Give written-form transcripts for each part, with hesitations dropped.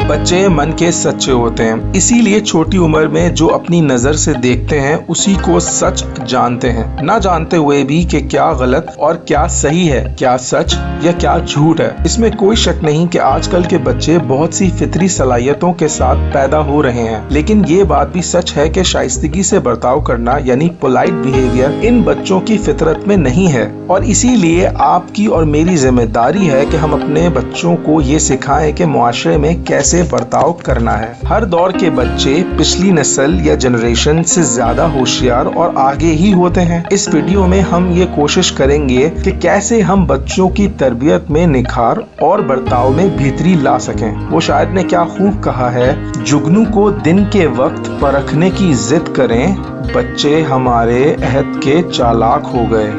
बच्चे मन के सच्चे होते हैं, इसीलिए छोटी उम्र में जो अपनी नजर से देखते हैं उसी को सच जानते हैं, ना जानते हुए भी कि क्या गलत और क्या सही है, क्या सच या क्या झूठ है। इसमें कोई शक नहीं कि आजकल के बच्चे बहुत सी फितरी सलाहियतों के साथ पैदा हो रहे हैं, लेकिन ये बात भी सच है कि शाइस्तगी से बर्ताव करना यानी पोलाइट बिहेवियर इन बच्चों की फितरत में नहीं है, और इसीलिए आपकी और मेरी जिम्मेदारी है कि हम अपने बच्चों को ये सिखाएं कि मुआशरे में कैसे बर्ताव करना है। हर दौर के बच्चे पिछली नस्ल या जनरेशन से ज्यादा होशियार और आगे ही होते हैं। इस वीडियो में हम ये कोशिश करेंगे कि कैसे हम बच्चों की तरबियत में निखार और बर्ताव में बेहतरी ला सकें। वो शायर ने क्या खूब कहा है, जुगनू को दिन के वक्त परखने की जिद करें, बच्चे हमारे अहद के चालाक हो गए।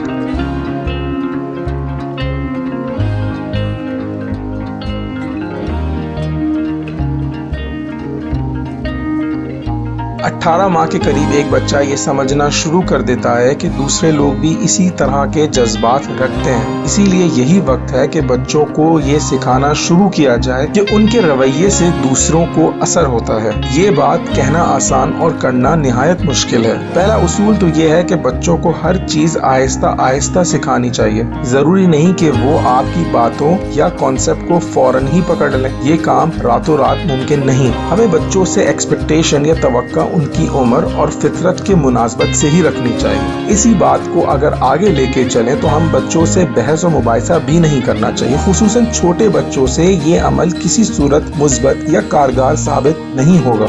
18 माह के करीब एक बच्चा ये समझना शुरू कर देता है कि दूसरे लोग भी इसी तरह के जज्बात रखते हैं। इसीलिए यही वक्त है कि बच्चों को ये सिखाना शुरू किया जाए कि उनके रवैये से दूसरों को असर होता है। ये बात कहना आसान और करना निहायत मुश्किल है। पहला उसूल तो ये है कि बच्चों को हर चीज आहिस्ता आहिस्ता सिखानी चाहिए। जरूरी नहीं कि वो आपकी बातों या कॉन्सेप्ट को फौरन ही पकड़ लें। ये काम रातों रात मुमकिन नहीं। हमें बच्चों से एक्सपेक्टेशन या तवक्का उनकी उम्र और फितरत के मुनासबत से ही रखनी चाहिए। इसी बात को अगर आगे लेके चलें तो हम बच्चों से बहस और मुबाहिसा भी नहीं करना चाहिए। खुसूसन छोटे बच्चों से ये अमल किसी सूरत मुस्बत या कारगर साबित नहीं होगा।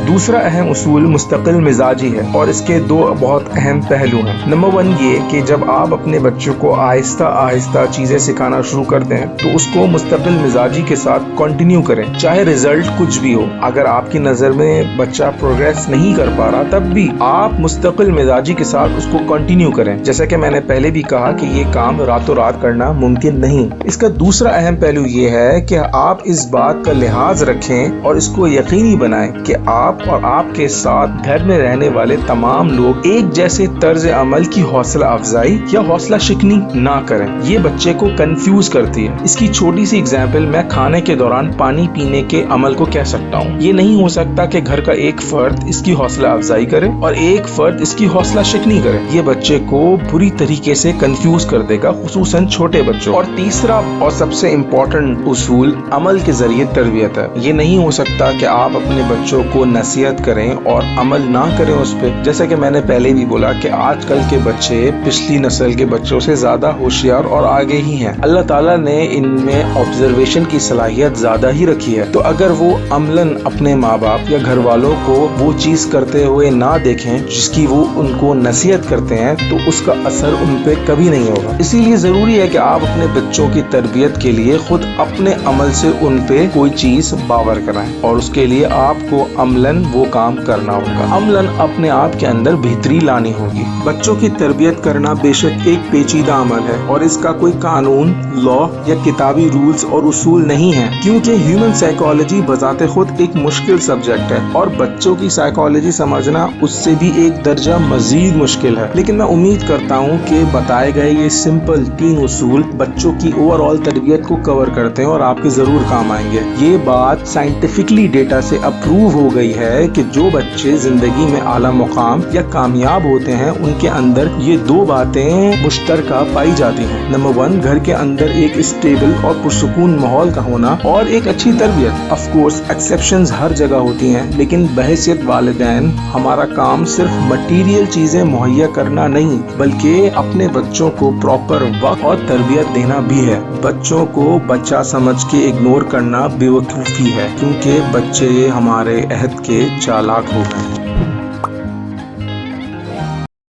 दूसरा अहम उसूल मुस्तकिल मिजाजी है और इसके दो बहुत अहम पहलू हैं। नंबर 1 ये कि जब आप अपने बच्चों को आहिस्ता आहिस्ता चीजें सिखाना शुरू करते हैं तो उसको मुस्तकिल मिजाजी के साथ कंटिन्यू करें, चाहे रिजल्ट कुछ भी हो। अगर आपकी नजर में बच्चा प्रोग्रेस नहीं कर पा रहा तब भी आप मुस्तकिल मिजाजी के साथ उसको कंटिन्यू करें। जैसा कि मैंने पहले भी कहा कि ये काम रातों रात करना मुमकिन नहीं। इसका दूसरा अहम पहलू ये है कि आप इस बात का लिहाज रखें और इसको यकीनी बनाएं कि आप और आपके साथ घर में रहने वाले तमाम लोग एक जैसे तर्ज अमल की हौसला अफजाई या हौसला शिकनी ना करें। ये बच्चे को कंफ्यूज करती है। इसकी छोटी सी एग्जाम्पल मैं खाने के दौरान पानी पीने के अमल को कह सकता हूँ। ये नहीं हो सकता कि घर का एक फर्द इसकी हौसला अफजाई करे और एक फर्द इसकी हौसला शिकनी करे। ये बच्चे को बुरी तरीके से कंफ्यूज कर देगा, खुसूसन छोटे बच्चों। और तीसरा और सबसे इम्पोर्टेंट उसूल अमल के जरिए तरबियत है। ये नहीं हो सकता कि आप अपने बच्चों को नसीहत करें और अमल ना करें उस पे। जैसा कि मैंने पहले भी बोला कि आजकल के बच्चे पिछली नस्ल के बच्चों से ज्यादा होशियार और आगे ही हैं। अल्लाह ताला ने इनमें ऑब्जर्वेशन की सलाहियत ज्यादा ही रखी है। तो अगर वो अमलन अपने माँ बाप या घर वालों को वो चीज करते हुए ना देखें जिसकी वो उनको नसीहत करते हैं तो उसका असर उन पे कभी नहीं होगा। इसीलिए जरूरी है कि आप अपने बच्चों की तरबियत के लिए खुद अपने अमल से उन पे कोई चीज बावर कराएं और उसके लिए आपको अमलन वो काम करना होगा। अमलन अपने आप के अंदर बेहतरी लानी होगी। बच्चों की तरबियत करना बेशक एक पेचीदा अमल है और इसका कोई कानून, लॉ या किताबी रूल्स और उसूल नहीं है, क्योंकि ह्यूमन साइकोलॉजी बजाते खुद एक मुश्किल सब्जेक्ट है और बच्चों की साइकोलॉजी समझना उससे भी एक दर्जा मजीद मुश्किल है। लेकिन मैं उम्मीद करता हूँ कि बताए गए ये सिंपल 3 उसूल बच्चों की ओवरऑल तरबियत को कवर करते हैं और आपके जरूर काम आएंगे। ये बात साइंटिफिकली डेटा से अप्रूव हो गई है कि जो बच्चे जिंदगी में आला मुकाम या कामयाब होते हैं उनके अंदर ये 2 बातें मुश्तरका पाई जाती हैं। नंबर 1 घर के अंदर एक स्टेबल और पुरसुकून माहौल का होना और एक अच्छी तरबियत। ऑफ कोर्स एक्सेप्शंस हर जगह होती हैं, लेकिन बहैसियत वालिदैन हमारा काम सिर्फ मटीरियल चीजें मुहैया करना नहीं बल्कि अपने बच्चों को प्रॉपर वक्त और तरबियत देना भी है। बच्चों को बच्चा समझ के इग्नोर करना बेवकूफ़ी है, क्योंकि बच्चे हमारे अहद के चालाक हो गए।